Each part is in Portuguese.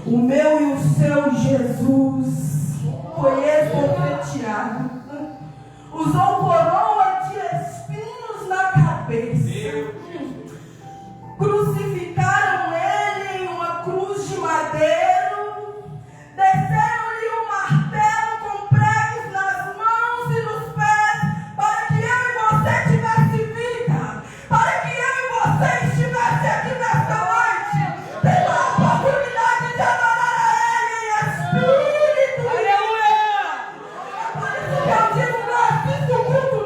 O meu e o seu Jesus foi esbofeteado, usou coroa de espinhos na cabeça, crucificaram ele em uma cruz de madeiro, desceram-lhe um martelo com pregos nas mãos e nos pés, para que eu e você tivesse vida, para que eu e você estivesse aqui nesta noite, tendo a oportunidade de adorar a Ele em espírito. Aleluia! Por isso que eu digo, não assista o culto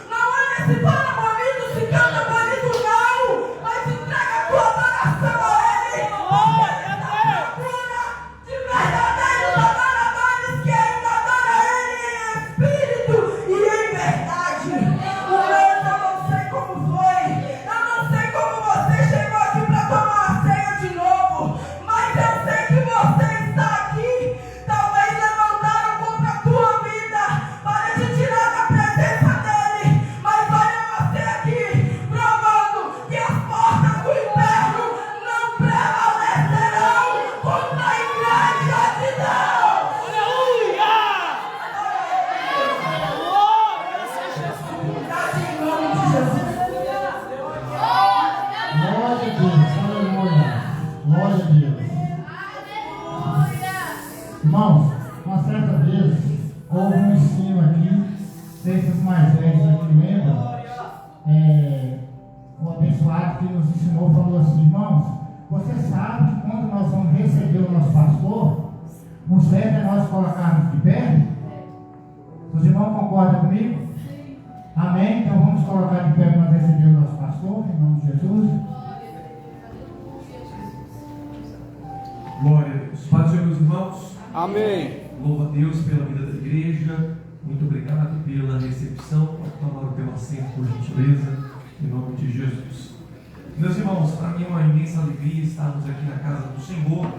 não é nesse plano bonito, se canta bonito não, mas entrega a tua adoração a Ele, porque Ele está procura de verdadeiros adoradores que ainda adoram a Ele em espírito e em verdade. O meu eu não sei como foi, eu não sei como você chegou aqui para tomar a ceia de novo, mas eu sei que você está aqui, talvez levantaram contra a tua vida para te tirar da presença dele, mas olha você aqui, provando que as portas do inferno não prevalecerão contra a igreja de Deus. Aleluia! Unidade em nome de Jesus. Glória a Deus, aleluia. Glória a Deus. Irmãos, uma certa vez houve um ensino aqui, desses mais velhos aqui lembram? O abençoado que nos ensinou falou assim: irmãos, você sabe que quando nós vamos receber o nosso pastor, o certo é nós colocarmos de pé? Os irmãos concordam comigo? Amém? Então vamos colocar de pé para nós receber o nosso pastor, em nome de Jesus. Glória a Deus. Paz do Senhor, meus irmãos. Amém. Louvo a Deus pela vida da igreja. Muito obrigado pela recepção. Pode tomar o teu assento, por gentileza, em nome de Jesus. Meus irmãos, para mim é uma imensa alegria estarmos aqui na casa do Senhor,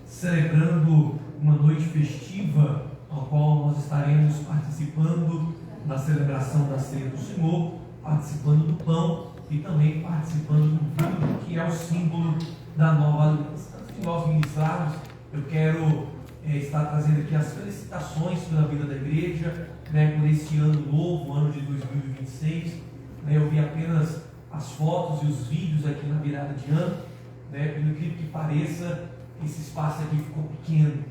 celebrando uma noite festiva, ao qual nós estaremos participando da celebração da ceia do Senhor, participando do pão e também participando do vinho, que é o símbolo da nova aliança. Antes de nós ministrarmos, eu quero estar trazendo aqui as felicitações pela vida da igreja, por esse ano novo, ano de 2026. Eu vi apenas as fotos e os vídeos aqui na virada de ano, pelo que pareça, esse espaço aqui ficou pequeno,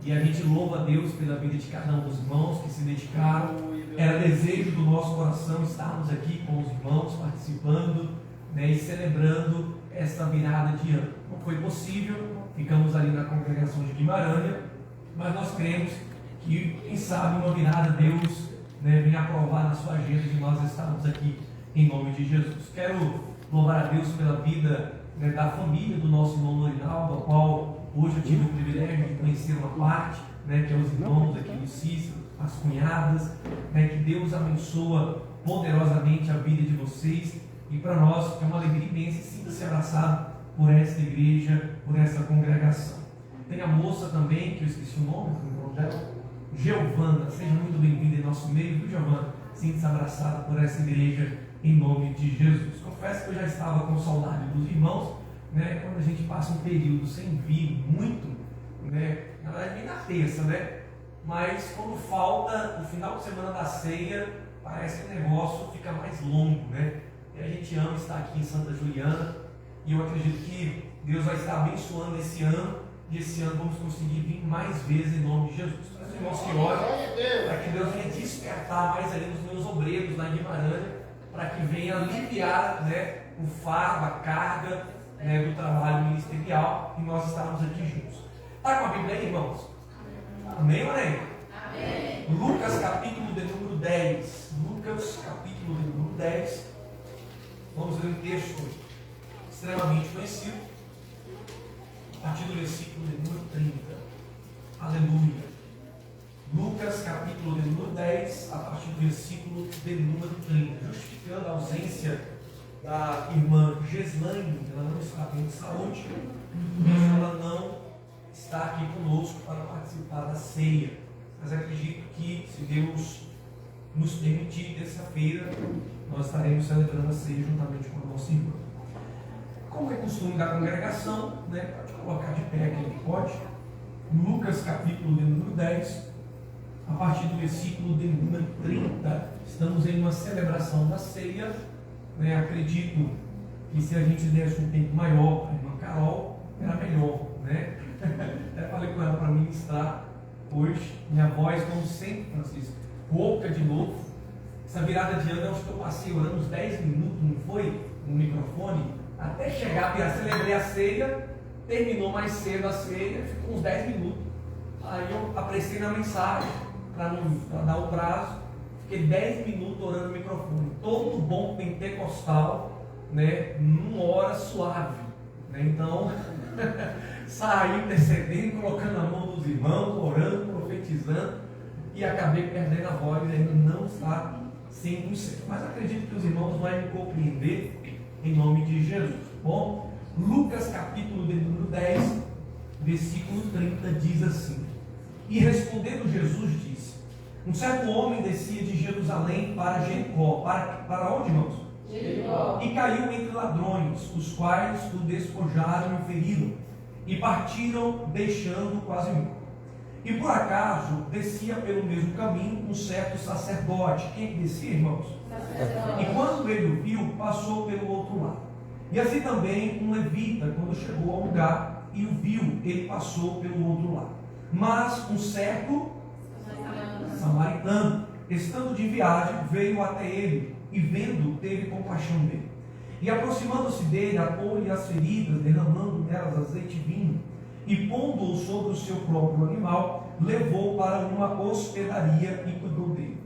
e a gente louva a Deus pela vida de cada um dos irmãos que se dedicaram. Era desejo do nosso coração estarmos aqui com os irmãos, participando, e celebrando esta virada de ano. Não foi possível, ficamos ali na congregação de Guimarães, mas nós cremos que, quem sabe, uma virada Deus venha aprovar na sua agenda de nós estarmos aqui em nome de Jesus. Quero louvar a Deus pela vida da família do nosso irmão Lorinaldo, a qual hoje eu tive o privilégio de conhecer uma parte, que é os irmãos aqui do Cícero, as cunhadas, que Deus abençoa poderosamente a vida de vocês, e para nós é uma alegria imensa sinta-se abraçado por esta igreja, por esta congregação. Tem a moça também, que eu esqueci o nome dela, Giovana, seja muito bem-vinda em nosso meio, viu, Giovana? Sinta-se abraçada por essa igreja em nome de Jesus. Confesso que eu já estava com saudade dos irmãos, quando a gente passa um período sem vir muito, na verdade nem na terça, mas quando falta o final de semana da ceia, parece que o negócio fica mais longo, e a gente ama estar aqui em Santa Juliana, e eu acredito que Deus vai estar abençoando esse ano, e esse ano vamos conseguir vir mais vezes em nome de Jesus. Para os irmãos que oram, para que Deus venha despertar mais ali nos meus obreiros lá em Guimarães, para que venha aliviar o fardo, a carga do trabalho ministerial, e nós estarmos aqui juntos. Está com a Bíblia aí, irmãos? Amém ou nem? Amém. Lucas capítulo de número 10. Lucas capítulo de número 10. Vamos ler um texto extremamente conhecido, a partir do versículo de número 30. Aleluia. Lucas capítulo de número 10, a partir do versículo de número 30. Justificando a ausência da irmã Geslaine, ela não está bem de saúde, então ela não está aqui conosco para participar da ceia, mas acredito que, se Deus nos permitir, terça-feira nós estaremos celebrando a ceia juntamente com a nossa irmã. Como é costume da congregação, pode colocar de pé aquele Pode? Lucas capítulo de número 10, a partir do versículo de número 30. Estamos em uma celebração da ceia, né? Acredito que se a gente desse um tempo maior para a irmã Carol, era melhor, né? Até falei com ela para ministrar hoje. Minha voz, como sempre, Francisco, rouca de novo. Essa virada de ano, eu acho que eu passei orando uns 10 minutos, não foi? No microfone, até chegar, eu celebrei a ceia, terminou mais cedo a ceia, ficou uns 10 minutos. Aí eu apressei na mensagem, para dar o prazo, fiquei 10 minutos orando no microfone. Todo bom pentecostal, né, numa hora suave, né? Então, saí intercedendo, colocando a mão nos irmãos, orando, profetizando, e acabei perdendo a voz, e ainda não está 100%. Mas acredito que os irmãos vão me compreender em nome de Jesus. Bom, Lucas capítulo de número 10, versículo 30 diz assim: E respondendo Jesus disse: Um certo homem descia de Jerusalém para Jericó. Para onde, irmãos? Jericó. E caiu entre ladrões, os quais o despojaram e feriram, e partiram, deixando quase morto. E por acaso descia pelo mesmo caminho um certo sacerdote. Quem descia, irmãos? Sacerdote. E quando ele o viu, passou pelo outro lado. E assim também um levita, quando chegou ao lugar e o viu, ele passou pelo outro lado. Mas um certo samaritano, estando de viagem, veio até ele, e vendo, teve compaixão dele. E aproximando-se dele, atou-lhe as feridas, derramando nelas azeite e vinho, e pondo-o sobre o seu próprio animal, levou para uma hospedaria e cuidou dele.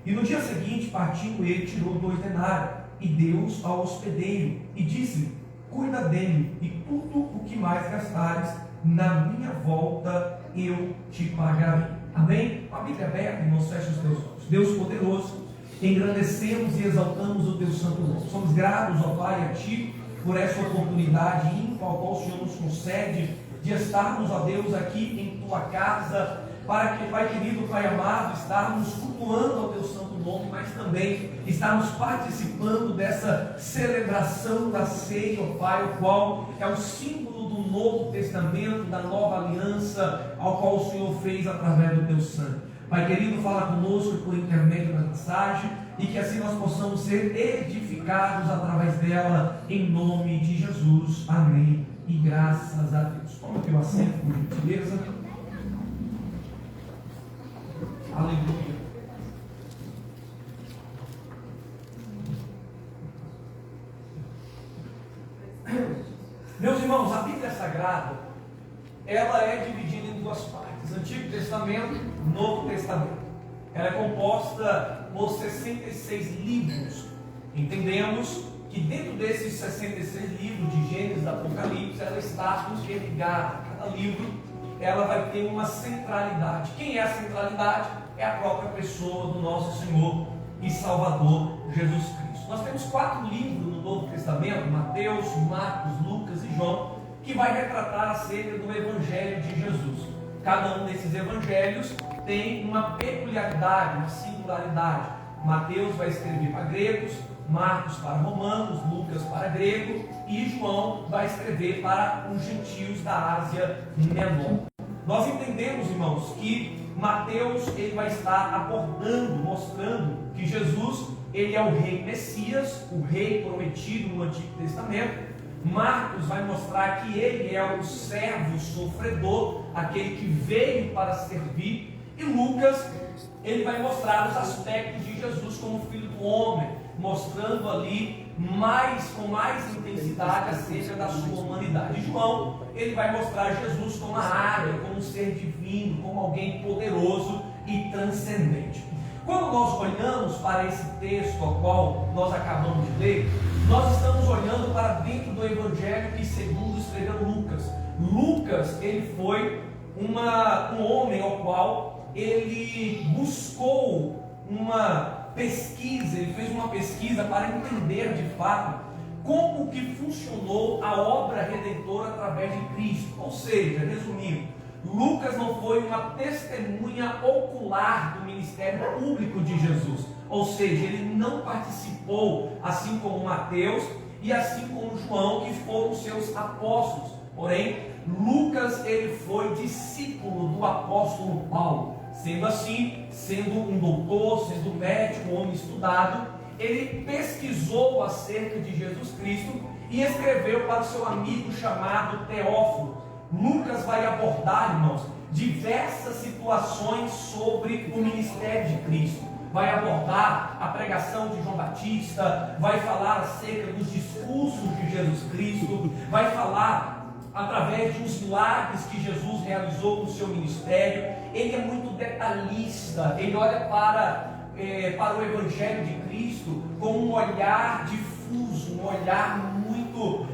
E no dia seguinte, partindo ele, tirou 2 denários e deu-os ao hospedeiro, e disse: Cuida dele, e tudo o que mais gastares, na minha volta eu te pagarei. Amém? Com a Bíblia aberta, irmãos, fecha os teus olhos. Deus poderoso, engrandecemos e exaltamos o teu santo nome. Somos gratos, ó Pai, a Ti, por essa oportunidade ímpar, ao qual o Senhor nos concede, de estarmos, ó Deus, aqui em Tua casa, para que, Pai querido, Pai amado, estarmos cultuando ao Teu santo nome, mas também estarmos participando dessa celebração da ceia, ó Pai, o qual é o símbolo do Novo Testamento, da nova aliança, ao qual o Senhor fez através do Teu sangue. Pai querido, fala conosco por intermédio da mensagem, e que assim nós possamos ser edificados através dela, em nome de Jesus. Amém. E graças a Deus. Toma teu assento, por gentileza. Aleluia. Meus irmãos, a Bíblia Sagrada, ela é dividida em 2 partes: Antigo Testamento, Novo Testamento. Ela é composta por 66 livros. Entendemos que dentro desses 66 livros de Gênesis, Apocalipse, ela está interligada. Cada livro, ela vai ter uma centralidade. Quem é a centralidade? É a própria pessoa do nosso Senhor e Salvador Jesus Cristo. Nós temos 4 livros no Novo Testamento: Mateus, Marcos, Lucas e João, que vai retratar acerca do Evangelho de Jesus. Cada um desses evangelhos tem uma peculiaridade, uma singularidade. Mateus vai escrever para gregos, Marcos para romanos, Lucas para grego, e João vai escrever para os gentios da Ásia Menor. Nós entendemos, irmãos, que Mateus ele vai estar abordando, mostrando que Jesus ele é o rei Messias, o rei prometido no Antigo Testamento. Marcos vai mostrar que ele é o servo sofredor, aquele que veio para servir. E Lucas, ele vai mostrar os aspectos de Jesus como filho do homem, mostrando ali com mais intensidade acerca da sua humanidade. E João, ele vai mostrar Jesus como a águia, como um ser divino, como alguém poderoso e transcendente. Quando nós olhamos para esse texto ao qual nós acabamos de ler, nós estamos olhando para dentro do Evangelho que segundo escreveu Lucas. Lucas, ele foi um homem ao qual ele buscou uma pesquisa, ele fez uma pesquisa para entender de fato como que funcionou a obra redentora através de Cristo. Ou seja, resumindo, Lucas não foi uma testemunha ocular do ministério público de Jesus. Ou seja, ele não participou, assim como Mateus e assim como João, que foram seus apóstolos. Porém, Lucas Lucas, ele foi discípulo do apóstolo Paulo. Sendo assim, sendo um doutor, sendo médico, um homem estudado, ele pesquisou acerca de Jesus Cristo e escreveu para o seu amigo chamado Teófilo. Lucas vai abordar, irmãos, diversas situações sobre o ministério de Cristo. Vai abordar a pregação de João Batista, vai falar acerca dos discursos de Jesus Cristo, vai falar através de uns milagres que Jesus realizou no seu ministério. Ele é muito detalhista, ele olha para o Evangelho de Cristo com um olhar difuso, um olhar muito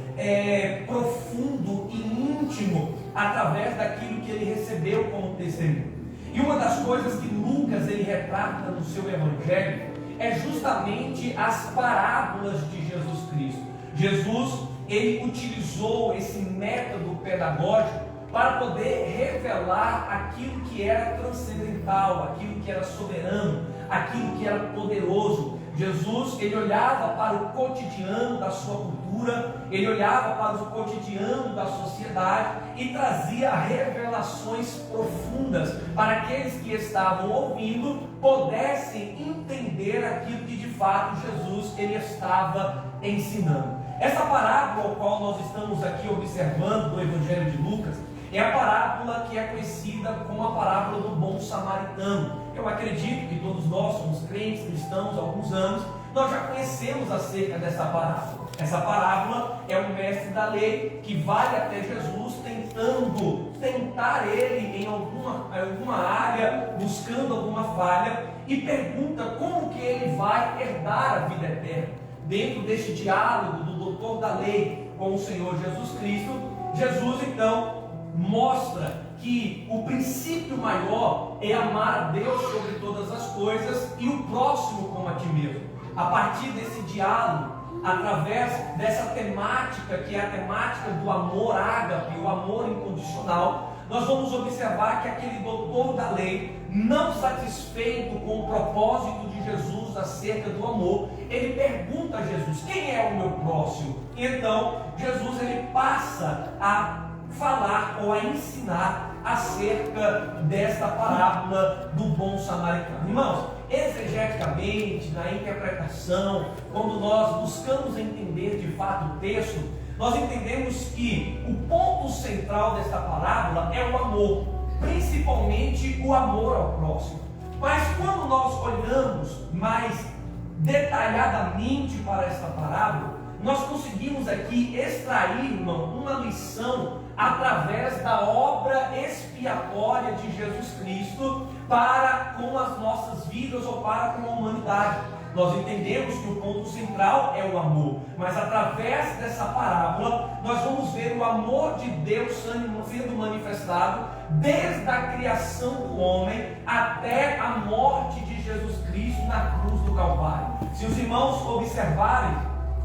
profundo e íntimo, através daquilo que ele recebeu como testemunho. E uma das coisas que Lucas ele retrata no seu Evangelho é justamente as parábolas de Jesus Cristo. Jesus ele utilizou esse método pedagógico para poder revelar aquilo que era transcendental, aquilo que era soberano, aquilo que era poderoso. Jesus, ele olhava para o cotidiano da sua cultura, ele olhava para o cotidiano da sociedade e trazia revelações profundas para aqueles que estavam ouvindo pudessem entender aquilo que de fato Jesus ele estava ensinando. Essa parábola ao qual nós estamos aqui observando do Evangelho de Lucas é a parábola que é conhecida como a parábola do bom samaritano. Eu acredito que todos nós somos crentes, cristãos há alguns anos, nós já conhecemos acerca dessa parábola. Essa parábola é um mestre da lei que vai até Jesus tentar ele em alguma área, buscando alguma falha, e pergunta como que ele vai herdar a vida eterna. Dentro deste diálogo do doutor da lei com o Senhor Jesus Cristo, Jesus então mostra que o princípio maior é amar a Deus sobre todas as coisas e o próximo como a ti mesmo. A partir desse diálogo, através dessa temática que é a temática do amor ágape, o amor incondicional, nós vamos observar que aquele doutor da lei, não satisfeito com o propósito de Jesus acerca do amor, ele pergunta a Jesus: quem é o meu próximo? E então Jesus ele passa a falar ou a ensinar acerca desta parábola do bom samaritano. Irmãos, exegeticamente, na interpretação, quando nós buscamos entender de fato o texto, nós entendemos que o ponto central desta parábola é o amor, principalmente o amor ao próximo. Mas quando nós olhamos mais detalhadamente para esta parábola, nós conseguimos aqui extrair, irmão, uma lição através da obra expiatória de Jesus Cristo para com as nossas vidas ou para com a humanidade. Nós entendemos que o ponto central é o amor, mas através dessa parábola nós vamos ver o amor de Deus sendo manifestado desde a criação do homem até a morte de Jesus Cristo na cruz do Calvário. Se os irmãos observarem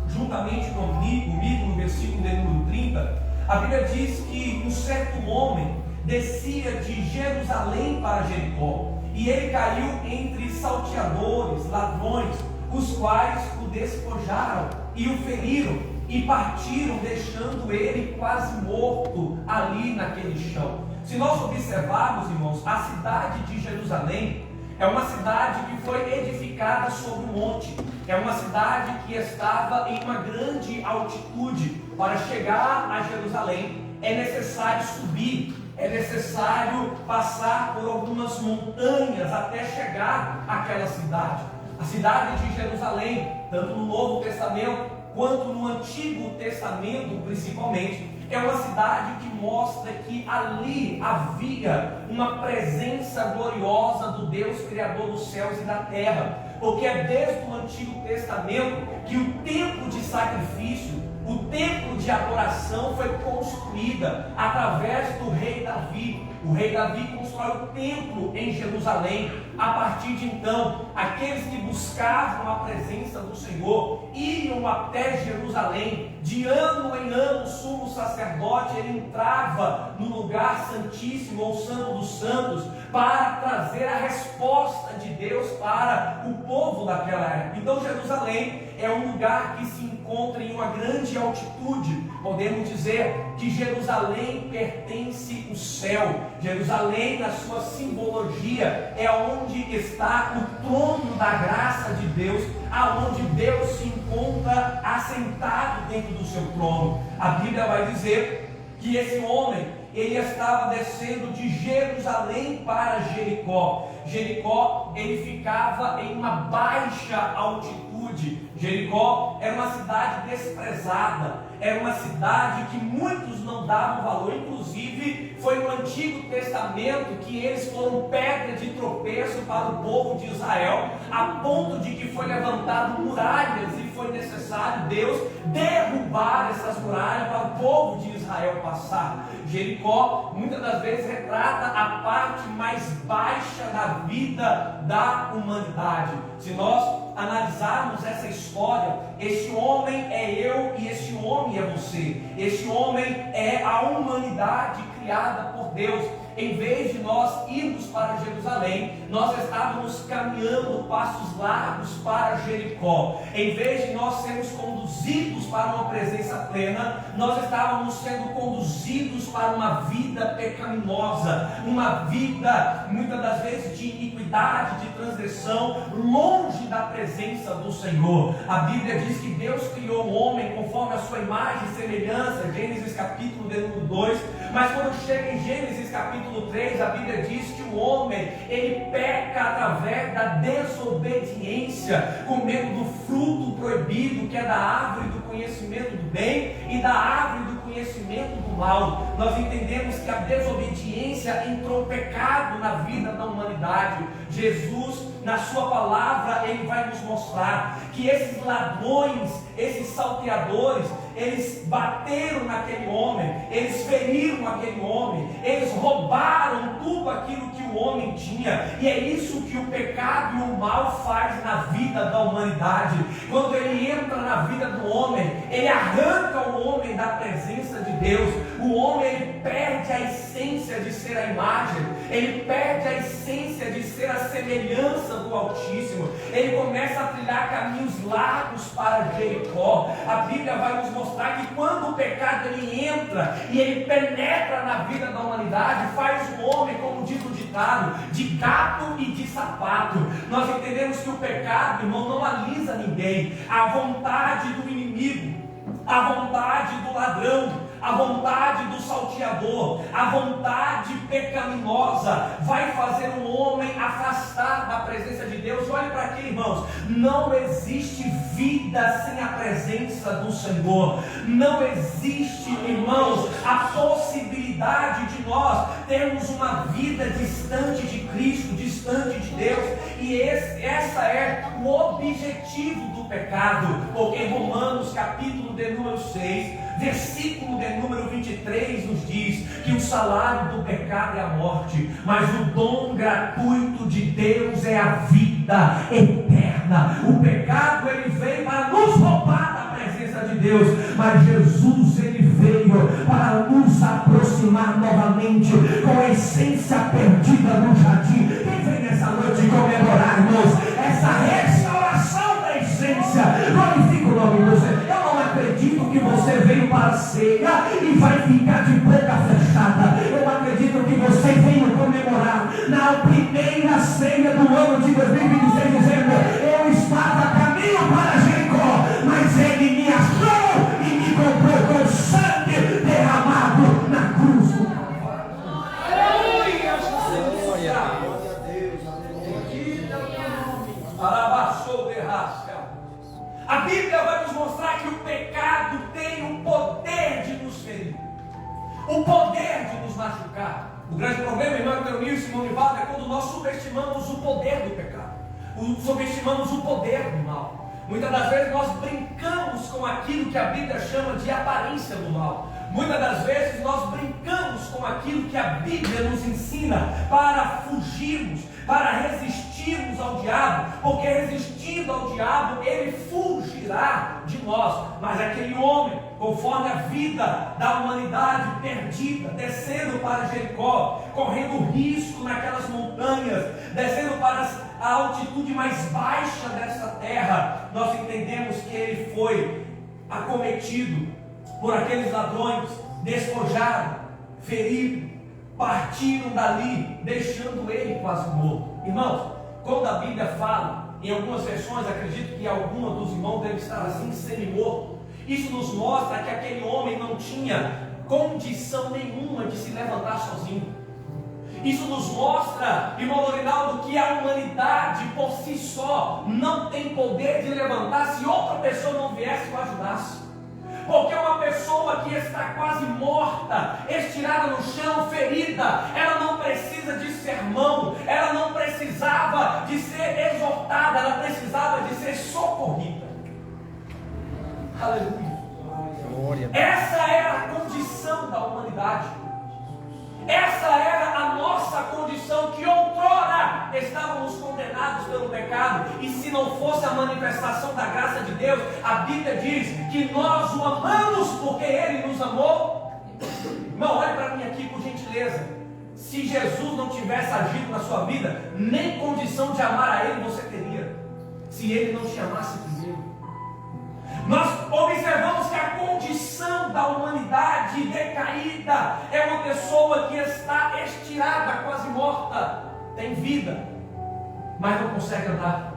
juntamente comigo no versículo de número 30, a Bíblia diz que um certo homem descia de Jerusalém para Jericó, e ele caiu entre salteadores, ladrões, os quais o despojaram e o feriram e partiram, deixando ele quase morto ali naquele chão. Se nós observarmos, irmãos, a cidade de Jerusalém é uma cidade que foi edificada sobre um monte, é uma cidade que estava em uma grande altitude. Para chegar a Jerusalém é necessário subir, é necessário passar por algumas montanhas até chegar àquela cidade. A cidade de Jerusalém, tanto no Novo Testamento quanto no Antigo Testamento principalmente, é uma cidade que mostra que ali havia uma presença gloriosa do Deus Criador dos céus e da terra, porque é desde o Antigo Testamento que o templo de sacrifício, o templo de adoração foi construída através do rei Davi. O rei Davi constrói o templo em Jerusalém. A partir de então, aqueles que buscavam a presença do Senhor iam até Jerusalém. De ano em ano, o sumo sacerdote ele entrava no lugar santíssimo ou santo dos santos para trazer a resposta de Deus para o povo daquela época. Então Jerusalém é um lugar que se encontra em uma grande altitude. Podemos dizer que Jerusalém pertence ao céu. Jerusalém, na sua simbologia, é onde está o trono da graça de Deus, aonde Deus se encontra assentado dentro do seu trono. A Bíblia vai dizer que esse homem, ele estava descendo de Jerusalém para Jericó. Jericó, ele ficava em uma baixa altitude. Jericó era uma cidade desprezada, era uma cidade que muitos não davam valor. Inclusive, foi no Antigo Testamento que eles foram pedra de tropeço para o povo de Israel, a ponto de que foi levantado muralhas e foi necessário Deus derrubar essas muralhas para o povo de Israel passar. Jericó, muitas das vezes, retrata a parte mais baixa da vida da humanidade. Se nós analisarmos essa história, esse homem é eu e esse homem é você. Esse homem é a humanidade criada por Deus. Em vez de nós irmos para Jerusalém, nós estávamos caminhando passos largos para Jericó. Em vez de nós sermos conduzidos para uma presença plena, nós estávamos sendo conduzidos para uma vida pecaminosa, uma vida, muitas das vezes, de iniquidade, de transgressão, longe da presença do Senhor. A Bíblia diz que Deus criou o homem conforme a sua imagem e semelhança, Gênesis capítulo de número 2, mas quando chega em Gênesis capítulo 3, a Bíblia diz que o homem, ele peca através da desobediência, comendo do fruto proibido, que é da árvore do conhecimento do bem e da árvore do conhecimento do mal. Nós entendemos que a desobediência entrou pecado na vida da humanidade. Jesus, na sua palavra, ele vai nos mostrar que esses ladrões, esses salteadores, eles bateram naquele homem, eles feriram aquele homem, eles roubaram tudo aquilo que o homem tinha. E é isso que o pecado e o mal faz na vida da humanidade. Quando ele entra na vida do homem, ele arranca o homem da presença de Deus. O homem, ele perde a essência de ser a imagem, ele perde a essência de ser a semelhança do Altíssimo. Ele começa a trilhar caminhos largos para Jericó. A Bíblia vai nos mostrar que quando o pecado ele entra e ele penetra na vida da humanidade, faz o homem, como diz o ditado, de gato e de sapato. Nós entendemos que o pecado, irmão, não alisa ninguém. A vontade do inimigo, a vontade do ladrão, a vontade do salteador, a vontade pecaminosa vai fazer o homem afastar da presença de Deus. Olhe para aqui, irmãos, não existe vida sem a presença do Senhor. Não existe, irmãos, a possibilidade de nós termos uma vida distante de Cristo, distante de Deus. E essa é o objetivo do pecado, porque Romanos capítulo de número 6, versículo de número 23 nos diz que o salário do pecado é a morte, mas o dom gratuito de Deus é a vida eterna. O pecado ele veio para nos roubar da presença de Deus, mas Jesus ele veio para nos aproximar novamente com a essência perdida no jardim. Quem vem nessa noite comemorar, irmãos, essa restauração da essência? Glorifica o nome do Senhor. Eu não acredito que você veio para a ceia e vai ficar de boca fechada. Eu acredito que você veio comemorar na primeira ceia do ano de 2026, dizendo: eu estava a caminho para Jericó, mas ele me achou e me comprou com sangue derramado na cruz. A Bíblia vai nos mostrar que o pecado tem o poder de nos ferir, o poder de nos machucar. O grande problema, irmão Teonilson e irmão Nivaldo, é quando nós subestimamos o poder do pecado, subestimamos o poder do mal. Muitas das vezes nós brincamos com aquilo que a Bíblia chama de aparência do mal. Muitas das vezes nós brincamos com aquilo que a Bíblia nos ensina para fugirmos, para resistirmos ao diabo, porque resistindo ao diabo ele fugirá de nós. Mas aquele homem, conforme a vida da humanidade perdida, descendo para Jericó, correndo risco naquelas montanhas, descendo para a altitude mais baixa dessa terra, nós entendemos que ele foi acometido por aqueles ladrões, despojado, ferido, partiram dali, deixando ele quase morto. Irmãos, quando a Bíblia fala, em algumas versões, acredito que alguma dos irmãos deve estar assim, semi-morto. Isso nos mostra que aquele homem não tinha condição nenhuma de se levantar sozinho. Isso nos mostra, irmão Lorinaldo, que a humanidade por si só não tem poder de levantar se outra pessoa não viesse e o ajudasse. Porque uma pessoa que está quase morta, estirada no chão, ferida, ela não precisa de sermão, ela não precisava de ser exortada, ela precisava de ser socorrida. Aleluia. Essa era a condição da humanidade. Essa era a nossa condição, que outrora estávamos condenados pelo pecado. E se não fosse a manifestação da graça de Deus, a Bíblia diz que nós o amamos porque Ele nos amou. Irmão, olhe para mim aqui por gentileza. Se Jesus não tivesse agido na sua vida, nem condição de amar a Ele você teria, se Ele não te amasse primeiro. Nós observamos que a condição da humanidade decaída é uma pessoa que está estirada, quase morta, tem vida, mas não consegue andar,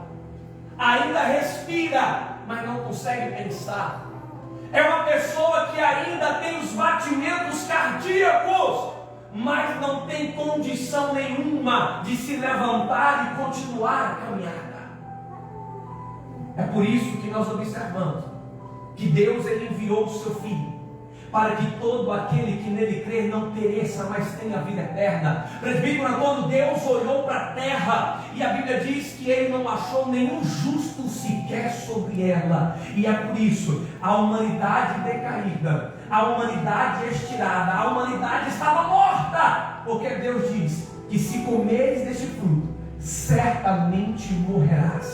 ainda respira, mas não consegue pensar. É uma pessoa que ainda tem os batimentos cardíacos, mas não tem condição nenhuma de se levantar e continuar a caminhada. É por isso que nós observamos que Deus ele enviou o seu Filho, para que todo aquele que nele crer não pereça, mas tenha vida eterna. Presbítero, quando Deus olhou para a terra, e a Bíblia diz que ele não achou nenhum justo sequer sobre ela, e é por isso, a humanidade decaída, a humanidade estirada, a humanidade estava morta, porque Deus diz que se comeres deste fruto, certamente morrerás.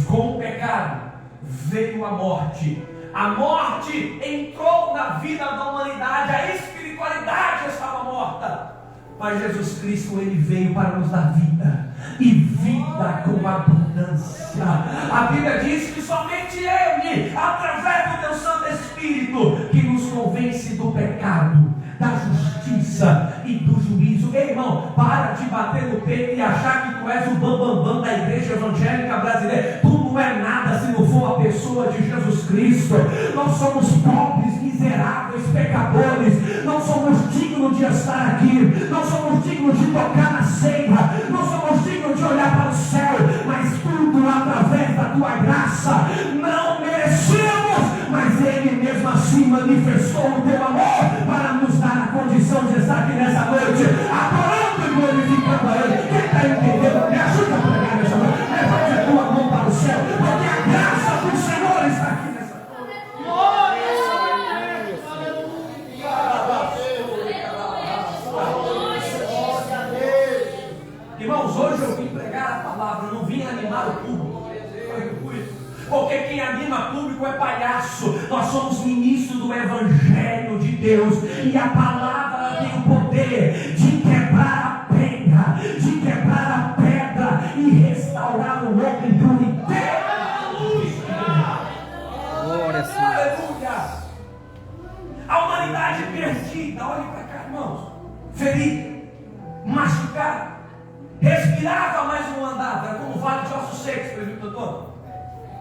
Com o pecado veio a morte. A morte entrou na vida da humanidade, a espiritualidade estava morta, mas Jesus Cristo ele veio para nos dar vida, e vida com abundância. A Bíblia diz que somente Ele, através do teu Santo Espírito, que nos convence do pecado, da justiça e do juízo. Ei, irmão, para de bater no peito e achar que tu és o bambambam da igreja evangélica brasileira. Tu não é nada se não for a pessoa de Jesus Cristo. Nós somos pobres, miseráveis, pecadores. Não somos dignos de estar aqui. Não somos dignos de tocar na ceia. Não somos dignos de olhar para o céu. Mas tudo através da tua graça. Não merecemos, mas Ele mesmo assim manifestou o teu amor para nos dar a condição de estar aqui nessa noite, adorando e glorificando a Ele. Quem está entendendo? Me ajuda a pregar nessa noite. Levante a tua mão para o céu, porque a graça do Senhor está aqui nessa noite. Irmãos, hoje eu vim pregar a palavra, eu não vim animar o público. Porque quem anima público é palhaço. Nós somos ministros do Evangelho de Deus, e a palavra tem o poder de quebrar a pedra, de quebrar a pedra e restaurar o homem por inteiro. Aleluia! A humanidade perdida, olhe para cá, irmãos, ferida, machucada, respirava, mas não andava, era como um vale de ossos secos, presbítero doutor.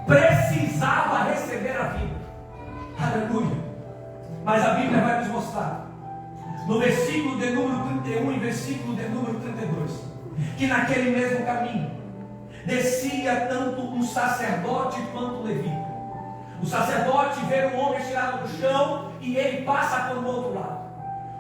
Precisava receber a vida. Aleluia. Mas a Bíblia vai nos mostrar, no versículo de número 31 e versículo de número 32, que naquele mesmo caminho descia tanto um sacerdote quanto um levita. O sacerdote vê um homem estirado no chão e ele passa para o outro lado.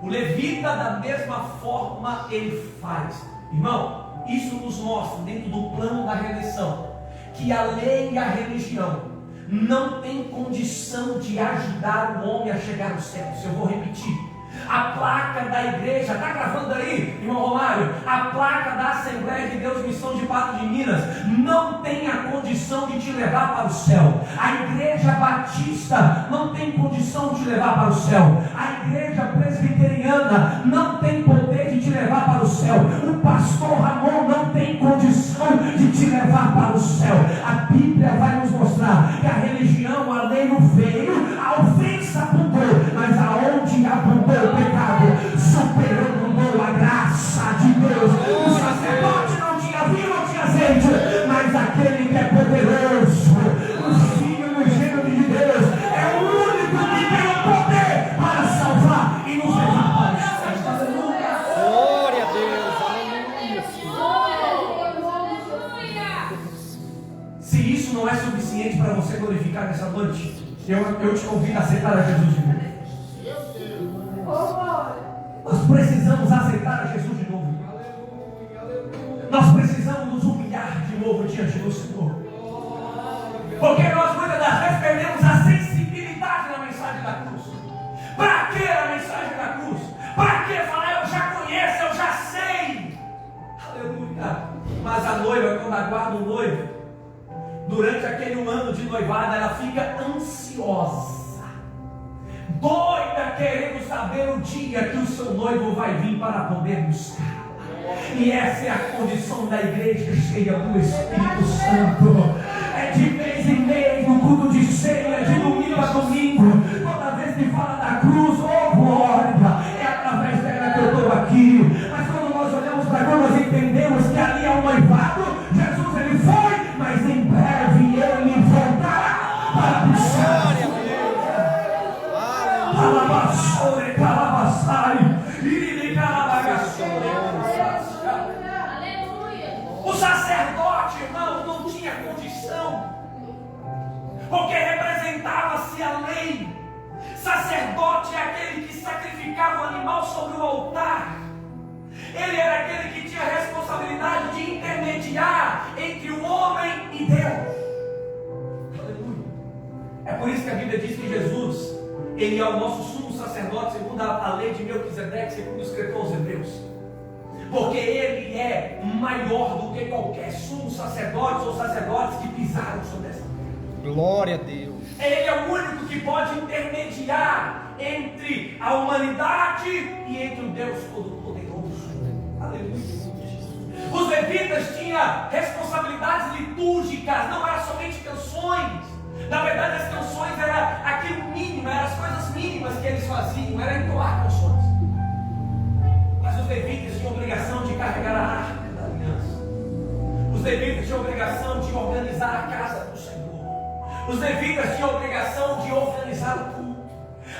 O levita, da mesma forma, ele faz. Irmão, isso nos mostra, dentro do plano da redenção, que a lei e a religião não tem condição de ajudar o homem a chegar no céu. Eu vou repetir. A placa da igreja, está gravando aí, irmão Romário? A placa da Assembleia de Deus Missão de Patos de Minas não tem a condição de te levar para o céu. A igreja batista não tem condição de te levar para o céu. A igreja presbiteriana não tem poder de te levar para o céu. O pastor Ramon não tem condição de te levar para o céu. A Bíblia vai nos mostrar nessa noite, eu te convido a aceitar a Jesus de novo. Nós precisamos aceitar a Jesus de novo. Nós precisamos nos humilhar de novo diante do Senhor. Porque nós muitas das vezes perdemos a sensibilidade na mensagem da cruz. Para que a mensagem da cruz? Para que falar, eu já conheço, eu já sei? Aleluia. Mas a noiva, quando aguarda o noivo, durante aquele 1 ano de noivado, ela fica ansiosa, doida, querendo saber o dia que o seu noivo vai vir para poder buscar. E essa é a condição da igreja cheia do Espírito Santo. É de mês em mês, no culto de ceia, de domingo a domingo. Toda vez que fala da cruz, oh glória, é através dela que eu estou aqui. Mas quando nós olhamos para a cruz, nós entendemos que ali é um noivado. Jesus, ele foi, mas em breve ele voltará para buscar. Alabaçore, calabaçai, irine calabagaçore. O sacerdote, irmão, não tinha condição, porque representava-se a lei. Sacerdote é aquele que sacrificava o animal sobre o altar. Ele era aquele que tinha a responsabilidade de intermediar entre o homem e Deus. Aleluia. É por isso que a Bíblia diz que Jesus, ele é o nosso sumo sacerdote segundo a lei de Melquisedeque, segundo escreveu aos Hebreus. Porque ele é maior do que qualquer sumo sacerdote ou sacerdotes que pisaram sobre essa terra. Glória a Deus. Ele é o único que pode intermediar entre a humanidade e entre o Deus Todo-Poderoso. Aleluia. Os levitas tinham responsabilidades litúrgicas, não eram somente canções. Na verdade, as canções eram aquilo mínimo, eram as coisas mínimas que eles faziam, era entoar canções. Mas os levitas tinham a obrigação de carregar a arca da aliança. Os levitas tinham a obrigação de organizar a casa do Senhor. Os levitas tinham a obrigação de organizar o culto.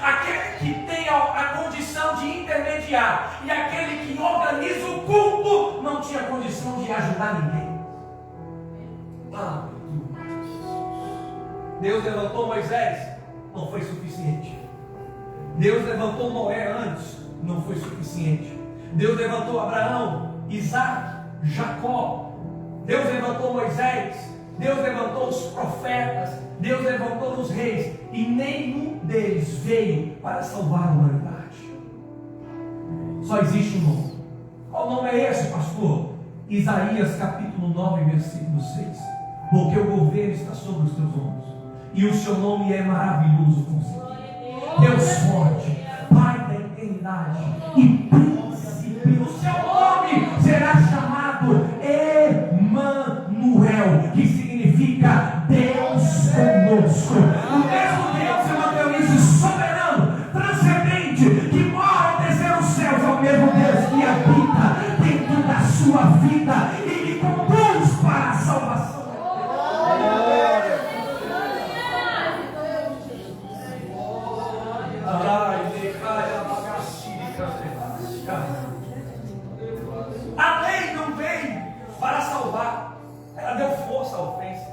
Aquele que tem a condição de intermediar e aquele que organiza o culto não tinha condição de ajudar ninguém. Deus levantou Moisés, não foi suficiente. Deus levantou Noé antes, não foi suficiente. Deus levantou Abraão, Isaac, Jacó. Deus levantou Moisés. Deus levantou os profetas. Deus levantou os reis. E nenhum deles veio para salvar a humanidade. Só existe um nome. Qual nome é esse, pastor? Isaías capítulo 9, versículo 6. Porque o governo está sobre os teus ombros, e o seu nome é maravilhoso conselheiro, Deus forte, Pai da eternidade e príncipe. O seu nome será chamado Emanuel, que significa Deus conosco. O mesmo Deus Emanuel, soberano, transcendente, que mora ao terceiro céu, é o mesmo Deus que habita dentro da sua vida e lhe conduz para a salvação. A lei não veio para salvar, ela deu força à ofensa,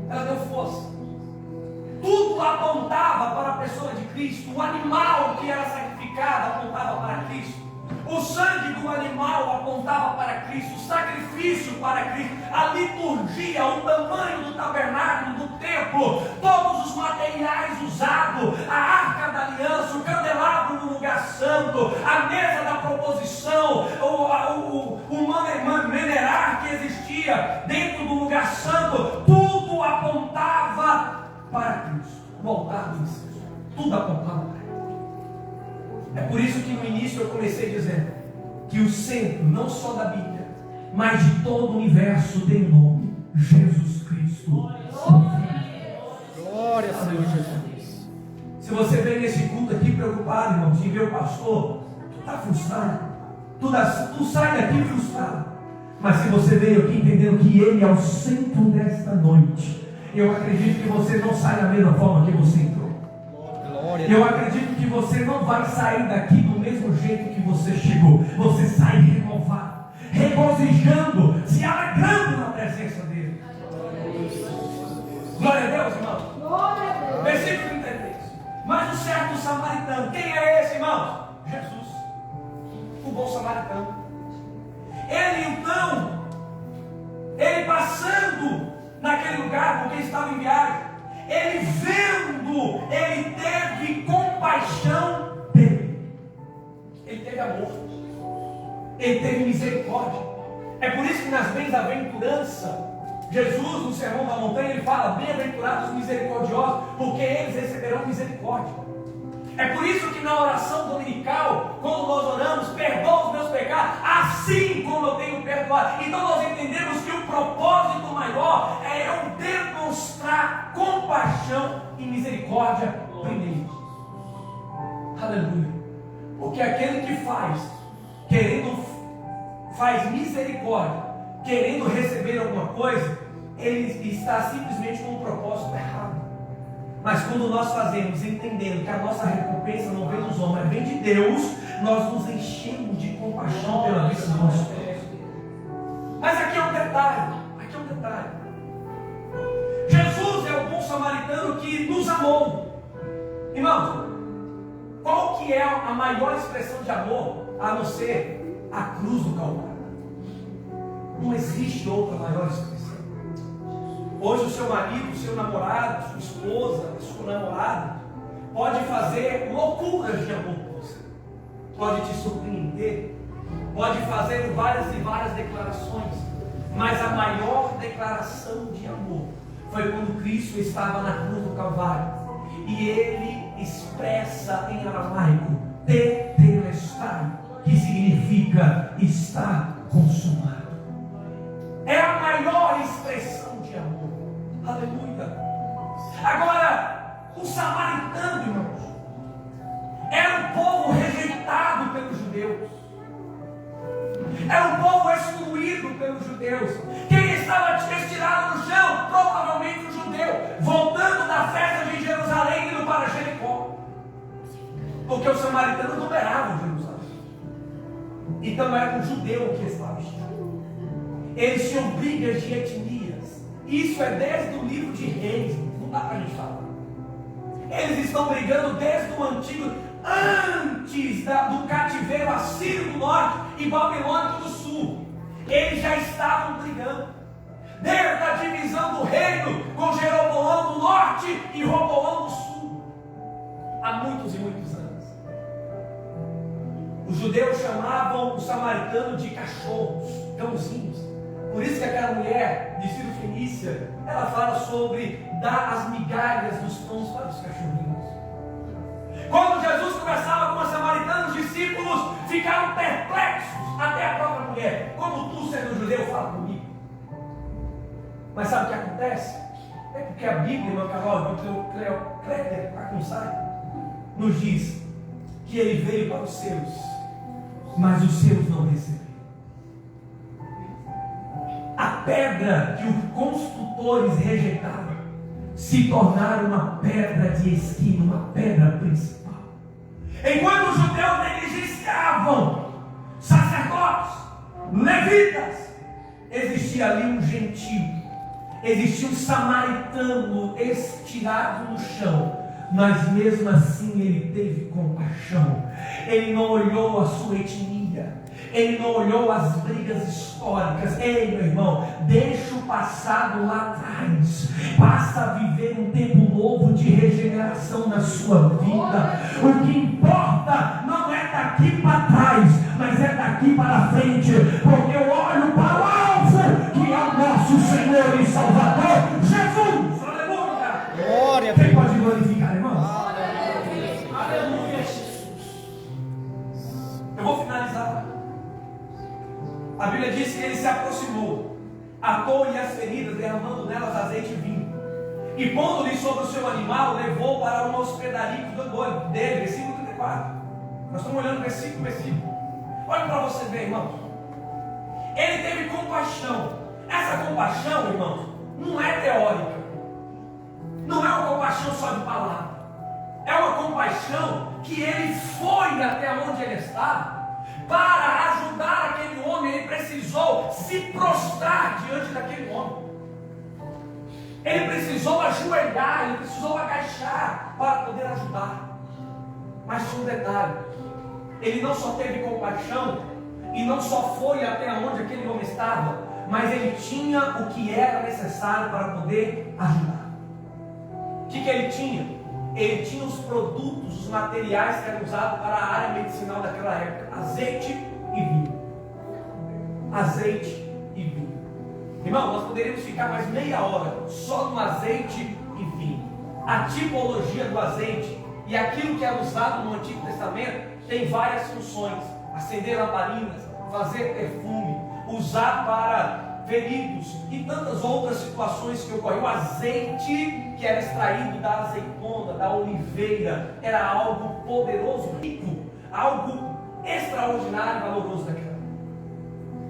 ela deu força. Tudo apontava para a pessoa de Cristo. O animal que era sacrificado apontava para Cristo. O sangue do animal apontava para Cristo, o sacrifício para Cristo, a liturgia, o tamanho do tabernáculo, do templo, todos os materiais usados, a arca da aliança, o candelabro no lugar santo, a mesa da proposição, o manerar que existia dentro do lugar santo, tudo apontava para Cristo. O altar do incenso, tudo apontava para Cristo. É por isso que no início eu comecei dizendo que o centro, não só da Bíblia, mas de todo o universo, tem nome: Jesus Cristo. Glória a Deus, Jesus. Se você vem nesse culto aqui preocupado, irmão, de ver o pastor, tu está frustrado, tu sai daqui frustrado. Mas se você veio aqui entendendo que Ele é o centro desta noite, eu acredito que você não sai da mesma forma que você entrou. Eu acredito que você não vai sair daqui do mesmo jeito que você chegou. Você sai renovado, regozijando, se alegrando na presença dele. Glória a Deus, irmão. bom samaritano. Ele passando naquele lugar, porque estava em viagem, ele vendo, ele teve compaixão dele. Ele teve amor. Ele teve misericórdia. É por isso que nas bem-aventuranças, Jesus, no Sermão da Montanha, ele fala: bem-aventurados os misericordiosos, porque eles receberão misericórdia. É por isso que na oração dominical, quando nós oramos, perdoa os meus pecados, assim como eu tenho perdoado. Então nós entendemos que o propósito maior é eu demonstrar compaixão e misericórdia primeiro. Aleluia. Porque aquele que faz misericórdia, querendo receber alguma coisa, ele está simplesmente com um propósito errado. Mas quando nós fazemos, entendendo que a nossa recompensa não vem dos homens, vem de Deus, nós nos enchemos de compaixão pela vida do nosso Deus. Mas aqui é um detalhe. Jesus é o bom samaritano que nos amou. Irmãos, qual que é a maior expressão de amor, a não ser a cruz do Calvário? Não existe outra maior expressão. Hoje o seu marido, o seu namorado, sua esposa, a sua namorada pode fazer loucuras de amor por você, pode te surpreender, pode fazer várias e várias declarações, mas a maior declaração de amor foi quando Cristo estava na cruz do Calvário e ele expressa em aramaico tetelestai, que significa está consumado. É a maior expressão de amor. Aleluia. Agora, o samaritano, irmãos, era um povo rejeitado pelos judeus, era um povo excluído pelos judeus. Quem estava estirado no chão? Provavelmente o judeu, voltando da festa de Jerusalém, indo para Jericó, porque os samaritanos não eram Jerusalém, então era um judeu que estava estirado. Eles tinham brigas de etnias. Isso é desde o livro de Reis. Não dá para a gente falar. Eles estão brigando desde o antigo, antes do cativeiro assírio do norte e babilônico do sul. Eles já estavam brigando. Desde a divisão do reino com Jeroboão do norte e Roboão do sul. Há muitos e muitos anos. Os judeus chamavam o samaritano de cachorros, cãozinhos. Por isso que aquela mulher de Ciro Fenícia, ela fala sobre dar as migalhas dos pães para os cachorrinhos. Quando Jesus conversava com a samaritana, os discípulos ficaram perplexos, até a própria mulher. Como tu, sendo judeu, fala comigo? Mas sabe o que acontece? É porque a Bíblia, meu canal, Cléter, para quem sabe, nos diz que ele veio para os seus, mas os seus não receberam. A pedra que os construtores rejeitaram se tornaram uma pedra de esquina, uma pedra principal. Enquanto os judeus negligenciavam sacerdotes, levitas, existia ali um gentio, existia um samaritano estirado no chão, mas mesmo assim ele teve compaixão. Ele não olhou a sua etnia, ele não olhou as brigas históricas. Ei, meu irmão, deixa o passado lá atrás, passa a viver um tempo novo de regeneração na sua vida. O que importa não é daqui para trás, mas é daqui para frente, porque eu olho para o alvo, que é o nosso Senhor e Salvador, Jesus. Aleluia! Glória a Quem Deus. pode glorificar, irmão? Aleluia, Jesus. Eu vou finalizar. A Bíblia diz que ele se aproximou, atou-lhe as feridas, derramando nelas azeite e vinho, e pondo-lhe sobre o seu animal, levou para uma hospedaria dele. Versículo 34. Nós estamos olhando versículo. Olha para você ver, irmãos. Ele teve compaixão. Essa compaixão, irmãos, não é teórica, não é uma compaixão só de palavra, é uma compaixão que ele foi até onde ele estava. Para ajudar aquele homem, ele precisou se prostrar diante daquele homem. Ele precisou ajoelhar, ele precisou agachar para poder ajudar. Mas tinha um detalhe: ele não só teve compaixão, e não só foi até onde aquele homem estava, mas ele tinha o que era necessário para poder ajudar. O que ele tinha? Ele tinha os produtos, os materiais que eram usados para a área medicinal daquela época: azeite e vinho. Azeite e vinho. Irmão, nós poderíamos ficar mais meia hora só no azeite e vinho. A tipologia do azeite e aquilo que era usado no Antigo Testamento tem várias funções: acender lamparinas, fazer perfume, usar para feridos e tantas outras situações que ocorriam. O azeite que era extraído da azeitona, da oliveira, era algo poderoso, rico, algo extraordinário e valoroso daquela.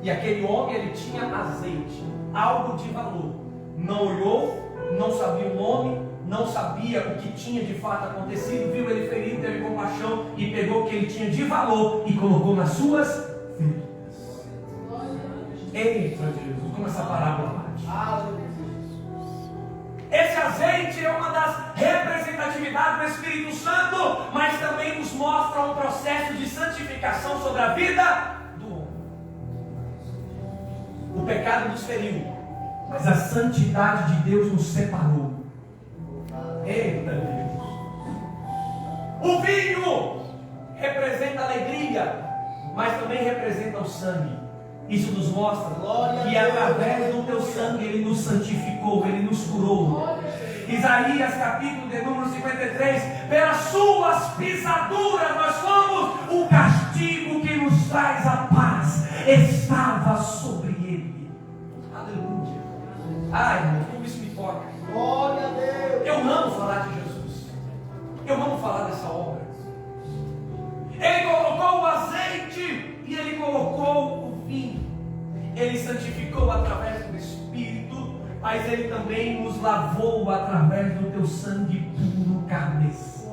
E aquele homem, ele tinha azeite, algo de valor. Não olhou, não sabia o nome, não sabia o que tinha de fato acontecido, viu ele ferido, teve compaixão e pegou o que ele tinha de valor e colocou nas suas feridas. Eita Jesus, como essa parábola bate. Esse azeite é uma das representatividades do Espírito Santo, mas também nos mostra um processo de santificação sobre a vida do homem. O pecado nos feriu, mas a santidade de Deus nos separou. Eita Deus! O vinho representa a alegria, mas também representa o sangue. Isso nos mostra que através do teu sangue Ele nos santificou, Ele nos curou. Isaías capítulo de número 53: pelas suas pisaduras nós fomos, o castigo que nos traz a paz estava sobre Ele. Aleluia. Ai, irmão, como isso me toca. Glória a Deus. Eu amo falar de Jesus. Eu amo falar dessa obra. Ele colocou o azeite e Ele colocou o vinho. Ele santificou através do Espírito, mas Ele também nos lavou através do teu sangue puro carmesim.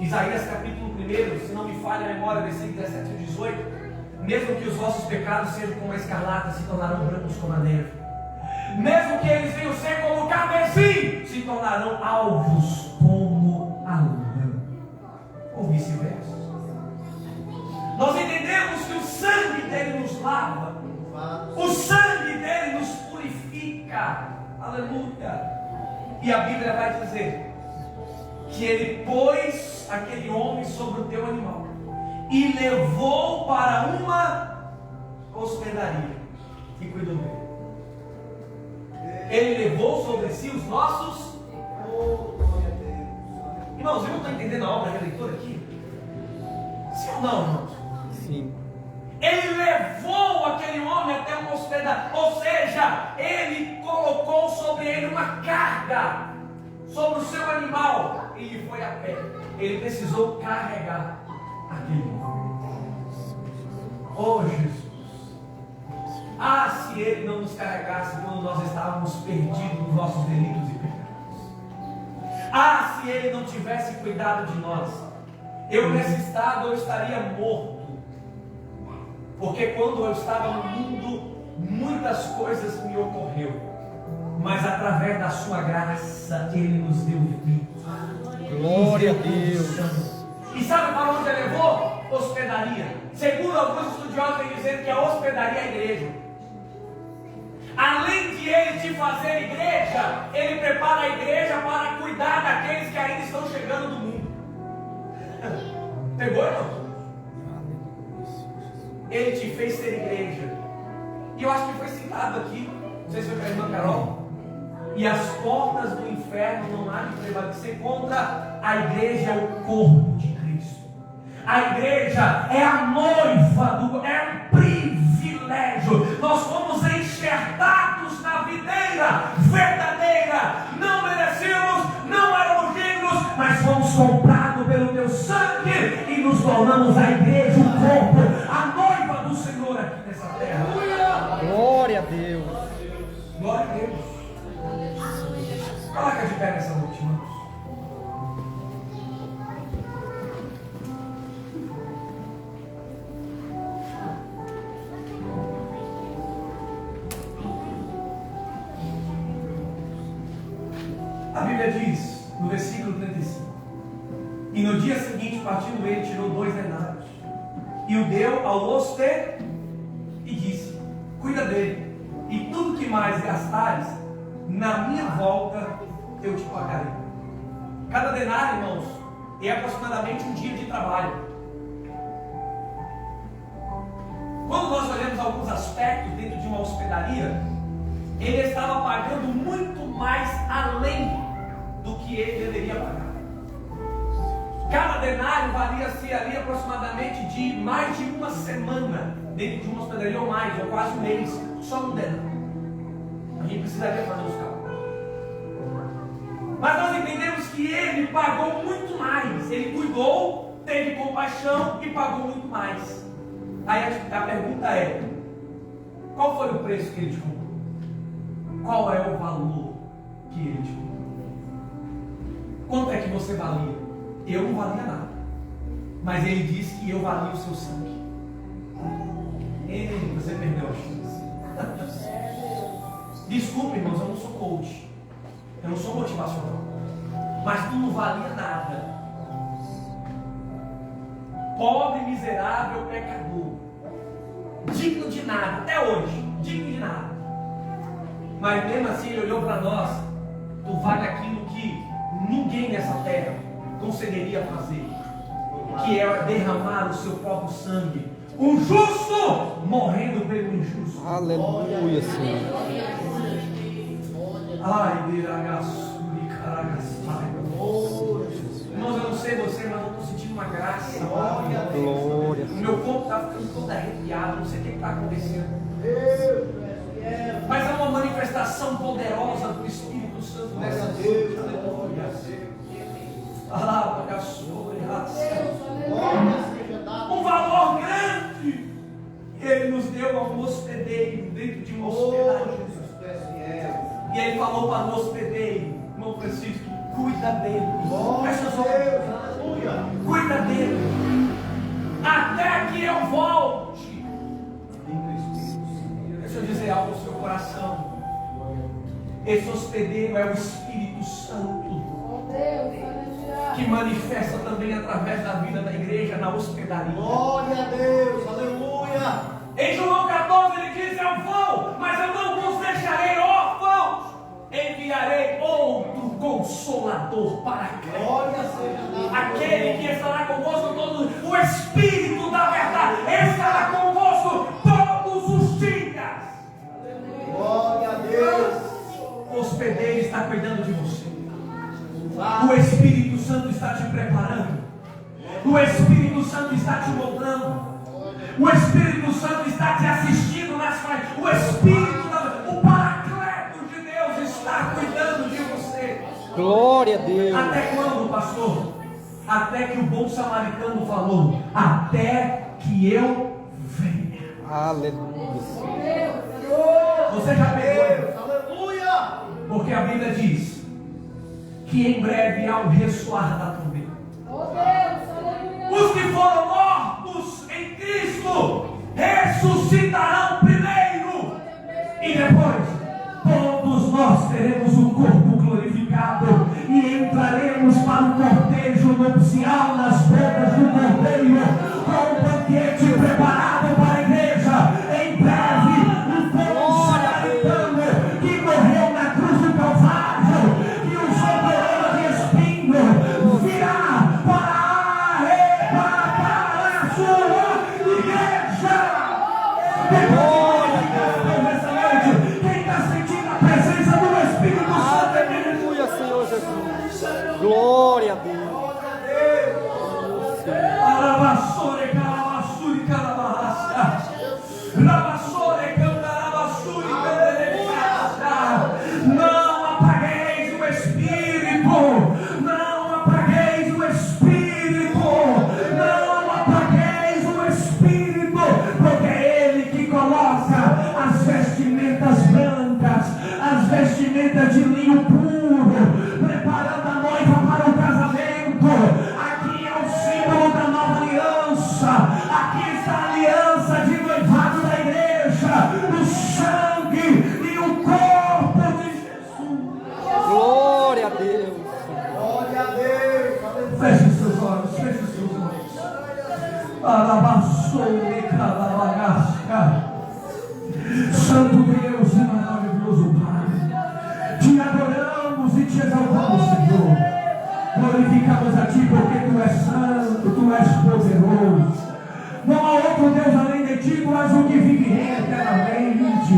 Isaías capítulo 1, se não me falha a memória, versículo 17 e 18: mesmo que os vossos pecados sejam como a escarlata, se tornarão brancos como a neve. Mesmo que eles venham ser como o carmesim, se tornarão alvos como a lã. Ou vice-versa. Nós entendemos que o sangue dele nos lava, o sangue dele nos purifica. Aleluia. E a Bíblia vai dizer que ele pôs aquele homem sobre o teu animal e levou para uma hospedaria e cuidou dele. Ele levou sobre si os nossos. Irmãos, eu não estou entendendo a obra da leitura aqui? Sim ou não, irmãos? Sim. Ele levou aquele homem até uma hospedaria, ou seja, ele colocou sobre ele uma carga, sobre o seu animal, e ele foi a pé. Ele precisou carregar aquele homem. Oh Jesus! Ah, se ele não nos carregasse quando nós estávamos perdidos nos nossos delitos e pecados. Ah, se ele não tivesse cuidado de nós. Eu nesse estado eu estaria morto. Porque quando eu estava no mundo, muitas coisas me ocorreu. Mas através da sua graça, Ele nos deu vida. Glória a Deus. E sabe para onde ele levou? Hospedaria. Segundo alguns estudiosos, vem dizendo que a hospedaria é a igreja. Além de ele te fazer igreja, ele prepara a igreja para cuidar daqueles que ainda estão chegando do mundo. Pegou, irmão? Ele te fez ser igreja. E eu acho que foi citado aqui, não sei se foi para a irmã Carol: e as portas do inferno não há de prevalecer contra a igreja, é o corpo de Cristo. A igreja é a noiva, é um privilégio. Nós fomos enxertados na videira verdadeira. Não merecemos, não éramos dignos, mas fomos comprados pelo teu sangue e nos tornamos a igreja, o corpo, a noiva do Senhor aqui nessa terra. Glória a Deus. Glória a Deus. Coloca de pé nessa noite, irmãos. A Bíblia diz, no versículo 35: e no dia seguinte, partindo ele, tirou 2 denários e o deu ao hospedeiro e disse: cuida dele, e tudo que mais gastares, na minha volta eu te pagarei. Cada denário, irmãos, é aproximadamente um dia de trabalho. Quando nós olhamos alguns aspectos dentro de uma hospedaria, ele estava pagando muito mais além do que ele deveria pagar. Cada denário valia-se ali aproximadamente de mais de uma semana dentro de uma hospedaria, ou mais, ou quase um mês, só um denário. A gente precisaria fazer os cálculos. Mas nós entendemos que ele pagou muito mais. Ele cuidou, teve compaixão e pagou muito mais. Aí a pergunta é: qual foi o preço que ele te comprou? Qual é o valor que ele te comprou? Quanto é que você valia? Eu não valia nada, mas ele disse que eu valia o seu sangue. Ei, você perdeu a chance. Desculpa, irmãos, eu não sou coach, eu não sou motivacional, mas tu não valia nada. Pobre, miserável, pecador, digno de nada, até hoje, digno de nada. Mas mesmo assim ele olhou para nós: tu vale aquilo que ninguém nessa terra conseguiria fazer, que é derramar o seu próprio sangue, um justo morrendo pelo injusto. Aleluia, Senhor. Ai, Biragassuri, Caragassai. Irmãos, eu não sei você, mas eu estou sentindo uma graça. Glória. O meu corpo está ficando todo arrepiado, não sei o que está acontecendo. Mas é uma manifestação poderosa do Espírito Santo nessa noite. Aleluia. Um valor grande ele nos deu a um hospedeiro dentro de uma hospedaria. E ele falou para o hospedeiro: irmão Francisco, cuida dele. Fecha os olhos. Cuida dele até que eu volte. Deixa eu dizer algo ao seu coração. Esse hospedeiro é o Espírito Santo, que manifesta também através da vida da igreja na hospedaria. Glória a Deus, aleluia. Em João 14 ele diz: eu vou, mas eu não vos deixarei órfãos, enviarei outro Consolador, Paracleto. Glória seja Deus. Aquele que estará convosco todos, o Espírito da verdade estará convosco todos os dias. Glória a Deus. O hospedeiro está cuidando de você. O Espírito Santo está te preparando. O Espírito Santo está te moldando. O Espírito Santo está te assistindo nas frentes. O Espírito, o Paracleto de Deus está cuidando de você. Glória a Deus. Até quando, pastor? Até que o bom samaritano falou: até que eu venha. Aleluia. Você já pegou? Aleluia. Porque a Bíblia diz que em breve há o ressoar da trombeta. Os que foram mortos em Cristo ressuscitarão primeiro, e depois todos nós teremos um corpo glorificado e entraremos para o cortejo nupcial nas bodas do Cordeiro, com um banquete preparado para a igreja. Em breve, o bom samaritano que morreu na cruz do Calvário, que usou coroa de espinho, virá para arrebatar a sua igreja. Nessa noite, quem está sentindo a presença do Espírito Santo? Aleluia, Senhor Jesus. Glória a Deus. Alabassore, calabassuri, calabarraça. Labassore, cantarabassuri, candereiraça. Não apagueis o Espírito. Não apagueis o Espírito. Não apagueis o Espírito. Porque é Ele que coloca as vestimentas brancas, as vestimentas de linho puro, preparando a noiva para o casamento. Aqui é o símbolo da nova aliança. Aqui está a aliança de noivado da igreja, o sangue e o corpo de Jesus. Glória a Deus. Feche os seus olhos, feche os seus olhos. Santo Deus e maravilhoso Pai, te adoramos e te exaltamos, Senhor. Glorificamos a Ti porque Tu és santo, Tu és poderoso. Não há outro Deus além de Ti, Tu és o que vive eternamente.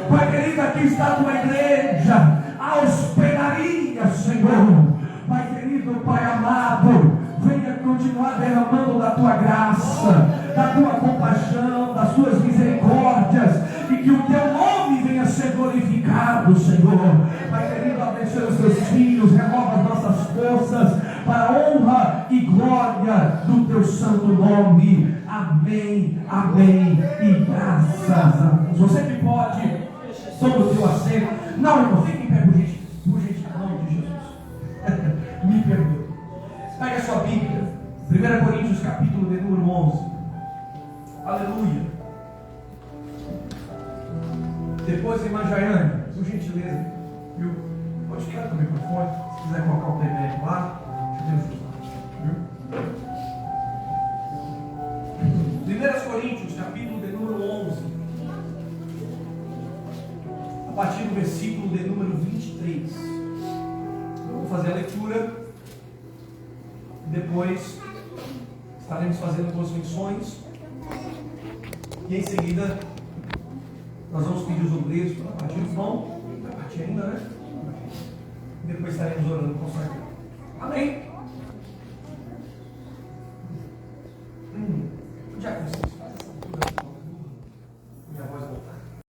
Pai querido, aqui está a Tua igreja, a hospedaria, Senhor. Pai querido, Pai amado, venha continuar derramando da Tua graça, da Tua compaixão, das Tuas misericórdias, e que o Teu nome venha ser glorificado, Senhor. Pai querido, abençoe os Teus filhos, renova as nossas forças para a honra e glória do Teu santo nome. Amém, amém e graças a Deus. Você que pode, toma o teu assento. Não, irmão, fique em pé, por gentileza, em nome de Jesus. Me perdoe. Pega a sua Bíblia, 1 Coríntios capítulo de número 11. Aleluia. Depois, irmã Jaiane, por gentileza, viu? Pode ficar com o microfone, se quiser colocar o PBR lá, deixa Deus usar, viu? 1 Coríntios capítulo de número 11, a partir do versículo de número 23. Eu vou fazer a leitura, depois estaremos fazendo duas menções, e em seguida nós vamos pedir os obreiros para partir o pão, para partir ainda, né? E depois estaremos orando com o Senhor. Amém? Já começou.